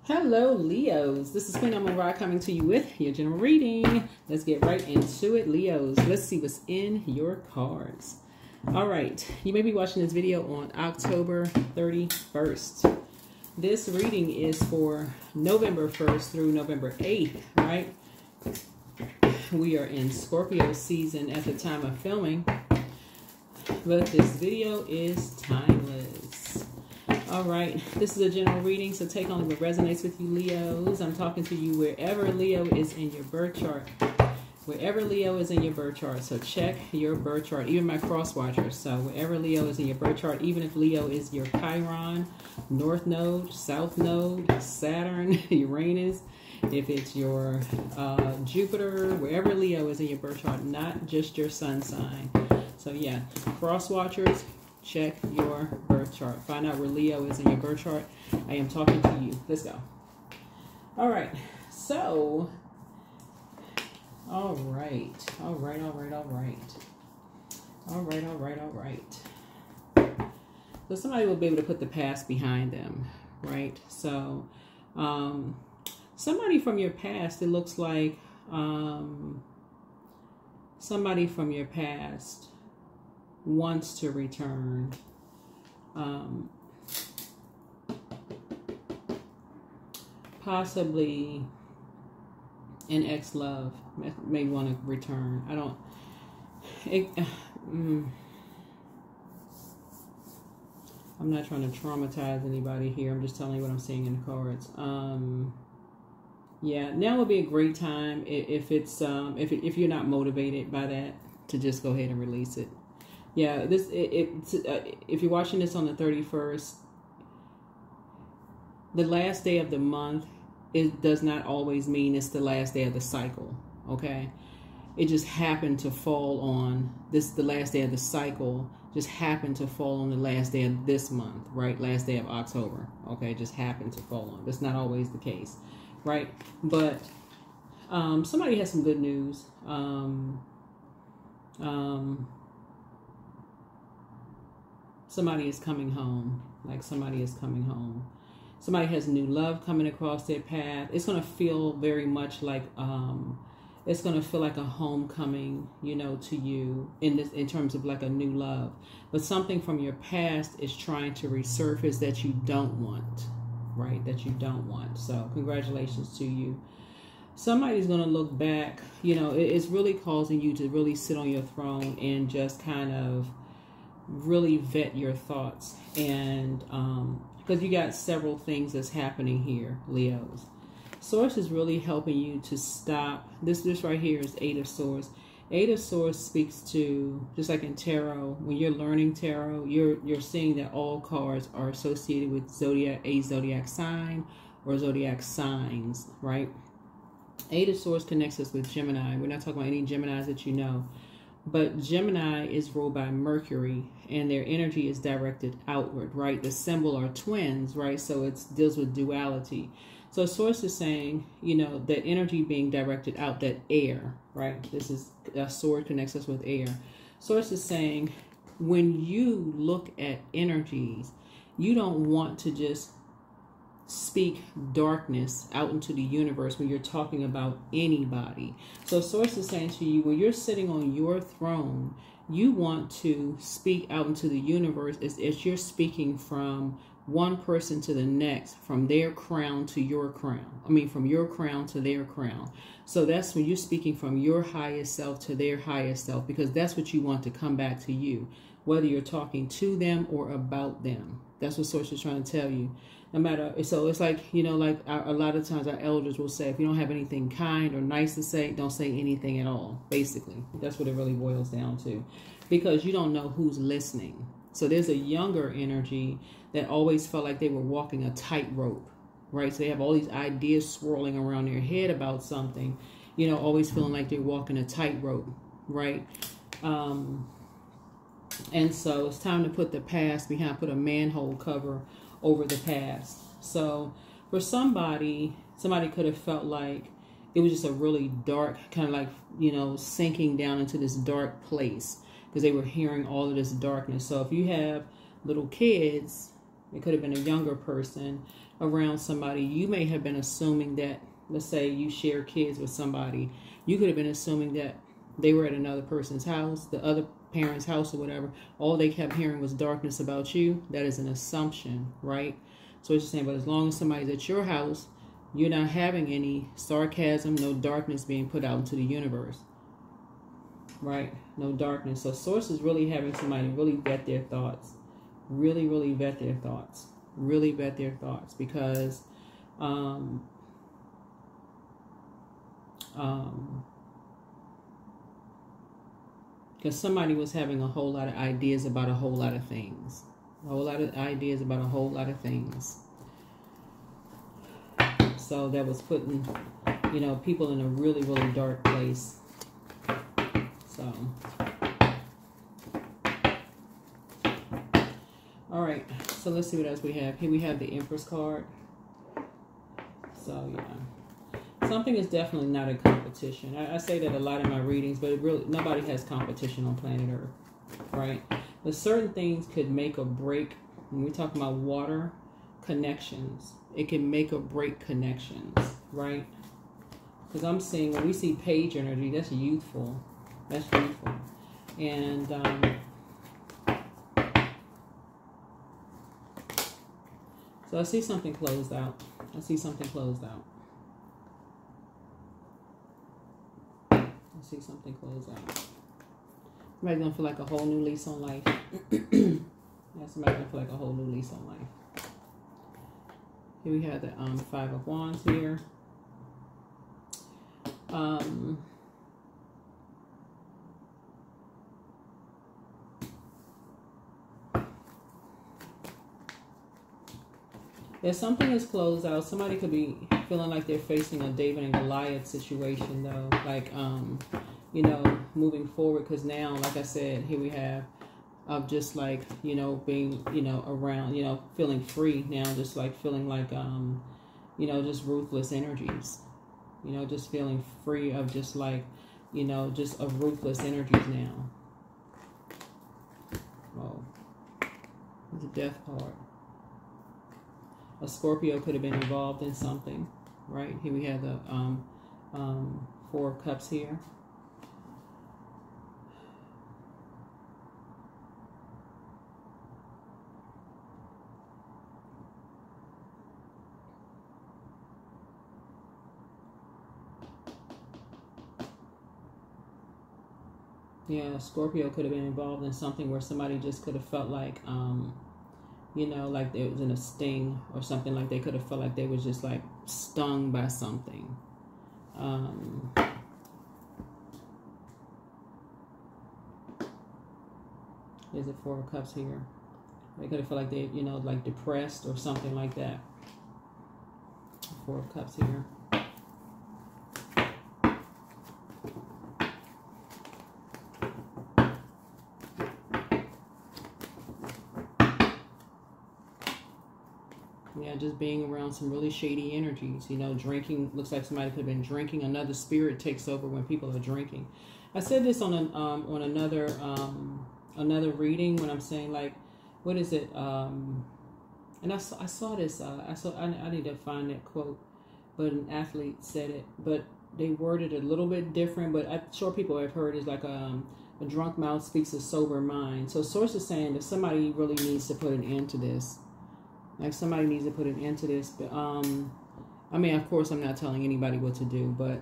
Hello, Leos. This is Queen Amun Ra coming to you with your general reading. Let's get right into it, Leos. Let's see what's in your cards. All right. You may be watching this video on October 31st. This reading is for November 1st through November 8th, right? We are in Scorpio season at the time of filming, but this video is timeless. All right, this is a general reading, so take only what resonates with you, Leos. I'm talking to you wherever Leo is in your birth chart. Wherever Leo is in your birth chart, so check your birth chart, even my cross watchers. So wherever Leo is in your birth chart, even if Leo is your Chiron, North Node, South Node, Saturn, Uranus, if it's your Jupiter, wherever Leo is in your birth chart, not just your sun sign. So yeah, cross watchers, check your birth chart. Find out where Leo is in your birth chart. I am talking to you. Let's go. All right. So, all right. So somebody will be able to put the past behind them, right? So, somebody from your past, it looks like somebody from your past wants to return. Possibly an ex-love may want to return. I'm not trying to traumatize anybody here. I'm just telling you what I'm seeing in the cards. Yeah, now would be a great time if it's if you're not motivated by that, to just go ahead and release it. Yeah, if you're watching this on the 31st, the last day of the month, it does not always mean it's the last day of the cycle, okay? It just happened to fall on the last day of the cycle, just happened to fall on the last day of this month, right? Last day of October, okay? Just happened to fall on. That's not always the case, right? But somebody has some good news. Somebody is coming home. Like somebody is coming home. Somebody has new love coming across their path. It's going to feel very much like it's going to feel like a homecoming, you know, to you in terms of like a new love. But something from your past is trying to resurface that you don't want, right? That you don't want. So congratulations to you. Somebody's going to look back, you know, it's really causing you to really sit on your throne and just kind of really vet your thoughts, and because you got several things that's happening here, Leos. Source is really helping you to stop. This right here is Eight of Swords. Eight of Swords speaks to, just like in tarot, when you're learning tarot, you're seeing that all cards are associated with a zodiac sign or zodiac signs, right? Eight of Swords connects us with Gemini. We're not talking about any Geminis that you know. But Gemini is ruled by Mercury, and their energy is directed outward, right? The symbol are twins, right? So it deals with duality. So Source is saying, you know, that energy being directed out, that air, right? This is, a sword connects us with air. Source is saying, when you look at energies, you don't want to just speak darkness out into the universe when you're talking about anybody. So Source is saying to you, when you're sitting on your throne, you want to speak out into the universe as you're speaking from one person to the next, from their crown to your crown. I mean, from your crown to their crown. So that's when you're speaking from your highest self to their highest self, because that's what you want to come back to you, whether you're talking to them or about them. That's what Source is trying to tell you. No matter, so it's like, you know, like a lot of times our elders will say, if you don't have anything kind or nice to say, don't say anything at all. Basically, that's what it really boils down to, because you don't know who's listening. So there's a younger energy that always felt like they were walking a tightrope, right? So they have all these ideas swirling around their head about something, you know, always feeling like they're walking a tightrope, right? And so it's time to put the past behind, put a manhole cover over the past. So for somebody could have felt like it was just a really dark, kind of like, you know, sinking down into this dark place because they were hearing all of this darkness. So if you have little kids, it could have been a younger person, around somebody. You may have been assuming that, let's say you share kids with somebody, you could have been assuming that they were at another person's house, the other parent's house or whatever. All they kept hearing was darkness about you. That is an assumption, right? So it's just saying, but as long as somebody's at your house, you're not having any sarcasm, no darkness being put out into the universe, right? No darkness. So Source is really having somebody really vet their thoughts. Really, really vet their thoughts. Really vet their thoughts, because because somebody was having a whole lot of ideas about a whole lot of things. A whole lot of ideas about a whole lot of things. So that was putting, you know, people in a really, really dark place. So, all right. So let's see what else we have. Here we have the Empress card. So, yeah. Something is definitely not a competition. I say that a lot in my readings, but it really, nobody has competition on planet Earth, right? But certain things could make or break. When we talk about water connections, it can make or break connections, right? Because I'm seeing, when we see page energy, that's youthful. That's youthful. And so I see something closed out. I see something closed out. I see something closed out. Somebody's going to feel like a whole new lease on life. Yeah, somebody's going to feel like a whole new lease on life. Here we have the Five of Wands here. If something is closed out, somebody could be feeling like they're facing a David and Goliath situation, though. Like, you know, moving forward. Because now, like I said, here we have of just like, you know, being, you know, around, you know, feeling free now. Just like feeling like, you know, just ruthless energies. You know, just feeling free of just like, you know, just of ruthless energies now. Whoa. It's a Death card. A Scorpio could have been involved in something, right? Here we have the Four of Cups here. Yeah, Scorpio could have been involved in something where somebody just could have felt like, you know, like it was in a sting or something. Like they could have felt like they was just like stung by something. There's a Four of Cups here. They could have felt like they, you know, like depressed or something like that. Four of Cups here. Yeah, just being around some really shady energies. You know, drinking. Looks like somebody could have been drinking. Another spirit takes over when people are drinking. I said this on another reading when I'm saying like, what is it? And I saw this. I need to find that quote, but an athlete said it, but they worded it a little bit different. But I'm sure people have heard it's like a drunk mouth speaks a sober mind. So Source is saying that somebody really needs to put an end to this. Like somebody needs to put an end to this. But I mean, of course, I'm not telling anybody what to do, but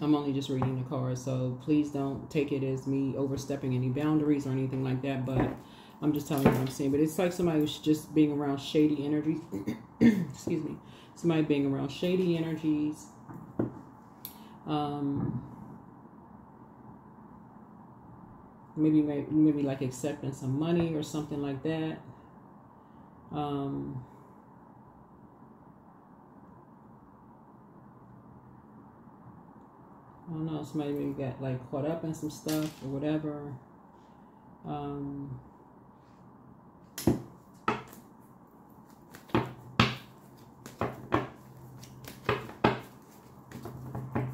I'm only just reading the cards. So please don't take it as me overstepping any boundaries or anything like that. But I'm just telling you what I'm saying. But it's like somebody who's just being around shady energies. Excuse me. Somebody being around shady energies. Maybe like accepting some money or something like that. I don't know, somebody maybe got like caught up in some stuff or whatever. I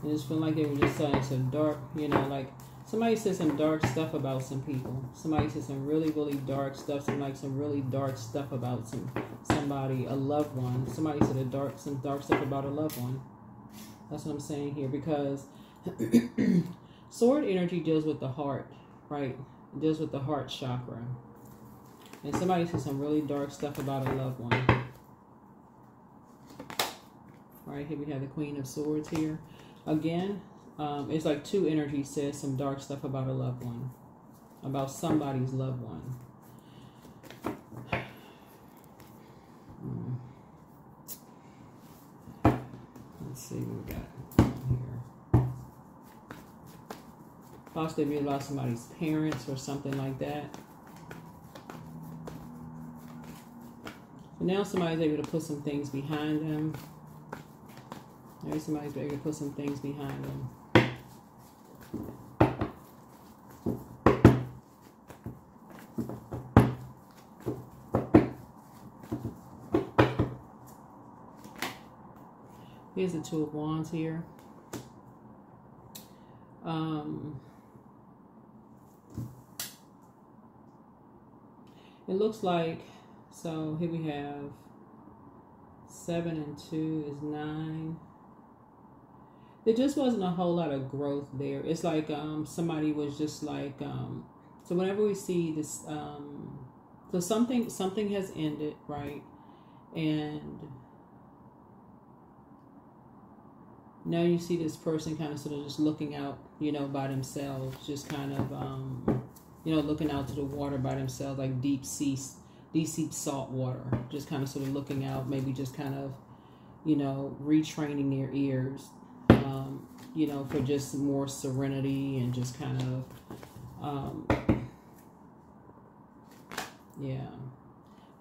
just feel like they were just saying some dark, you know, like somebody said some dark stuff about some people. Somebody said some really, really dark stuff. Some really dark stuff about somebody, a loved one. Somebody said some dark stuff about a loved one. That's what I'm saying here, because sword energy deals with the heart, right? It deals with the heart chakra. And somebody said some really dark stuff about a loved one. Right, here we have the Queen of Swords here. Again, it's like two energies says some dark stuff about a loved one. About somebody's loved one. Let's see what we got here. Possibly be about somebody's parents or something like that. So now somebody's able to put some things behind them. Maybe somebody's able to put some things behind them. Here's the Two of Wands here. It looks like, so here we have 7 and 2 is 9. There just wasn't a whole lot of growth there. It's like somebody was just like, so whenever we see this, so something has ended, right? And now you see this person kind of sort of just looking out, you know, by themselves, just kind of, you know, looking out to the water by themselves, like deep sea salt water, just kind of sort of looking out, maybe just kind of, you know, retraining their ears, you know, for just more serenity and just kind of, yeah.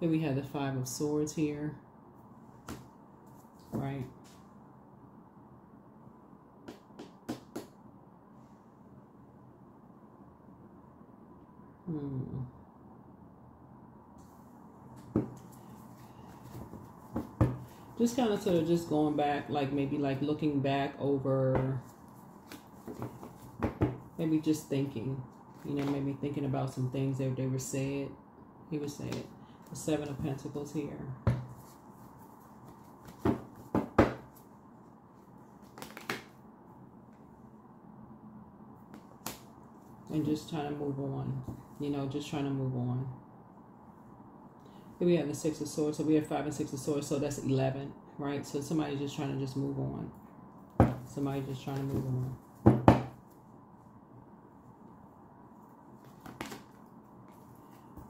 Then we have the Five of Swords here, right? Just kind of sort of just going back, like maybe like looking back over, maybe just thinking, you know, maybe thinking about some things that they were said. He was saying the Seven of Pentacles here. And just trying to move on, you know, just trying to move on. Here we have the Six of Swords, so we have 5 and 6 of Swords, so that's 11, right? So somebody's just trying to just move on. Somebody's just trying to move on.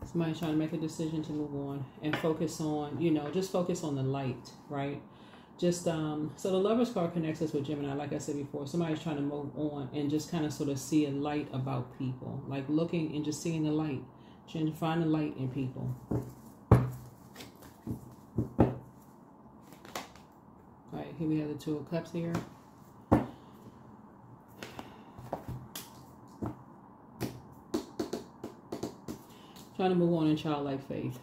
Somebody's trying to make a decision to move on and focus on, you know, just focus on the light, right? Just, so the Lover's card connects us with Gemini, like I said before. Somebody's trying to move on and just kind of sort of see a light about people. Like looking and just seeing the light. Trying to find the light in people. Alright, here we have the Two of Cups here. Trying to move on in childlike faith.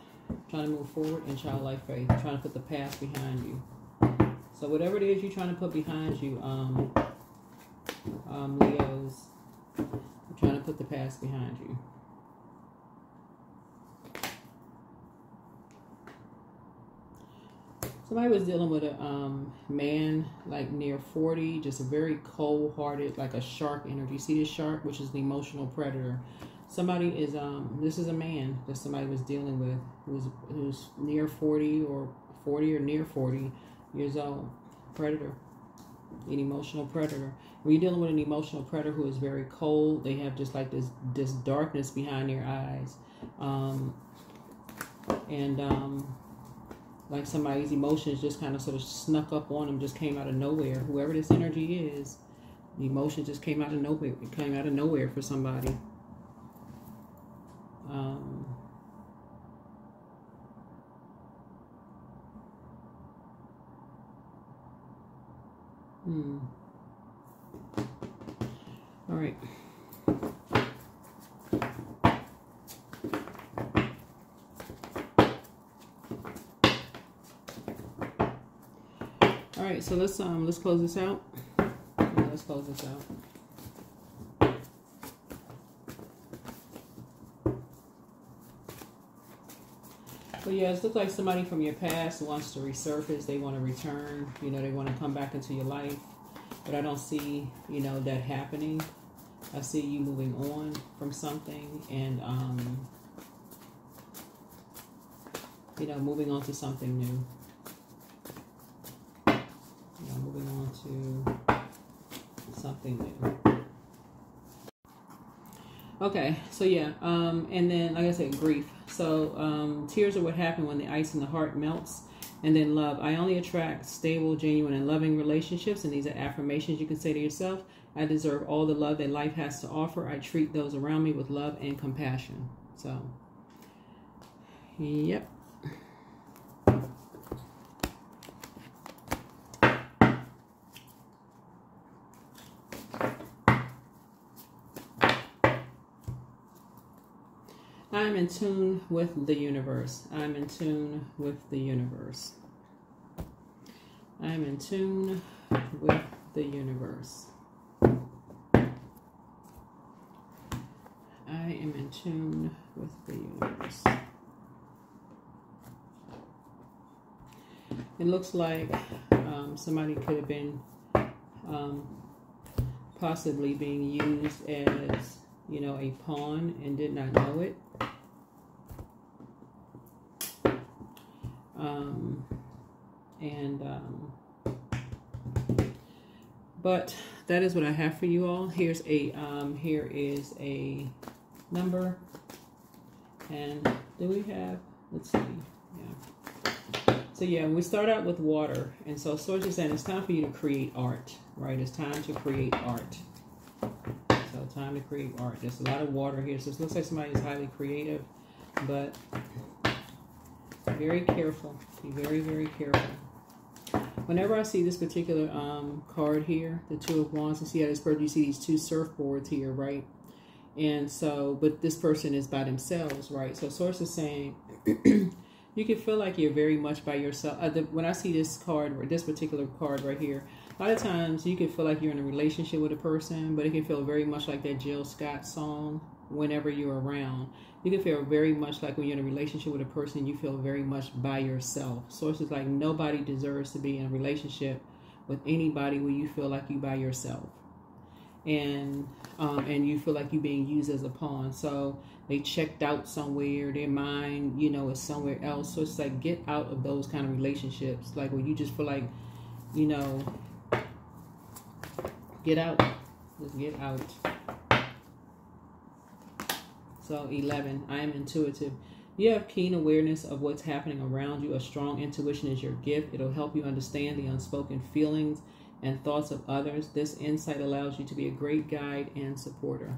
Trying to move forward in childlike faith. Trying to put the past behind you. So whatever it is you're trying to put behind you, Leos, you're trying to put the past behind you. Somebody was dealing with a man like near 40, just a very cold-hearted, like a shark energy. See this shark, which is the emotional predator. Somebody is, this is a man that somebody was dealing with who's near 40 or near 40 years old. Predator, an emotional predator. When you're dealing with an emotional predator who is very cold, they have just like this darkness behind their eyes, like somebody's emotions just kind of sort of snuck up on them, just came out of nowhere. Whoever this energy is, the emotion just came out of nowhere. It came out of nowhere for somebody. All right. All right, so let's close this out. Yeah, let's close this out. But yeah, it looks like somebody from your past wants to resurface. They want to return. You know, they want to come back into your life. But I don't see, you know, that happening. I see you moving on from something and, you know, moving on to something new. You know, moving on to something new. Okay, so yeah, and then, like I said, grief. So, tears are what happen when the ice in the heart melts. And then love. I only attract stable, genuine, and loving relationships. And these are affirmations you can say to yourself. I deserve all the love that life has to offer. I treat those around me with love and compassion. So, yep. I'm in tune with the universe. I'm in tune with the universe. I'm in tune with the universe. I am in tune with the universe. It looks like somebody could have been possibly being used as, you know, a pawn and did not know it. But that is what I have for you all. Here's a here is a number, and do we have? Let's see. Yeah. So yeah, we start out with water, and so Source is saying it's time for you to create art, right? It's time to create art. So time to create art. There's a lot of water here, so it looks like somebody is highly creative, but very careful. Be very, very careful. Whenever I see this particular card here, the Two of Wands, and see how this person, you see these two surfboards here, right? And so, but this person is by themselves, right? So Source is saying you can feel like you're very much by yourself. When I see this card, or this particular card right here, a lot of times you can feel like you're in a relationship with a person, but it can feel very much like that Jill Scott song, Whenever You're Around. You can feel very much like when you're in a relationship with a person, you feel very much by yourself. Source is like nobody deserves to be in a relationship with anybody where you feel like you by yourself. And you feel like you're being used as a pawn. So they checked out somewhere, their mind, you know, is somewhere else. So it's like, get out of those kind of relationships. Like where you just feel like, you know, get out. Just get out. So 11, I am intuitive. You have keen awareness of what's happening around you. A strong intuition is your gift. It'll help you understand the unspoken feelings and thoughts of others. This insight allows you to be a great guide and supporter.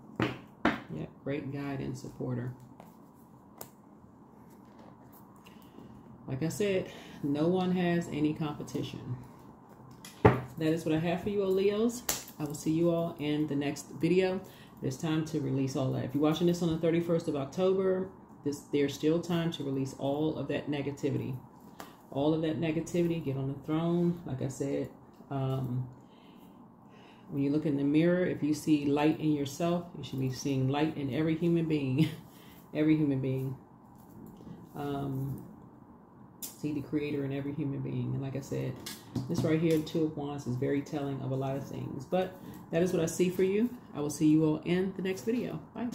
Yeah, great guide and supporter. Like I said, no one has any competition. That is what I have for you, Leos. I will see you all in the next video. It's time to release all that. If you're watching this on the 31st of October, there's still time to release all of that negativity. All of that negativity, get on the throne. Like I said, when you look in the mirror, if you see light in yourself, you should be seeing light in every human being. Every human being. See the creator in every human being. And like I said, this right here, Two of Wands, is very telling of a lot of things. But that is what I see for you. I will see you all in the next video. Bye.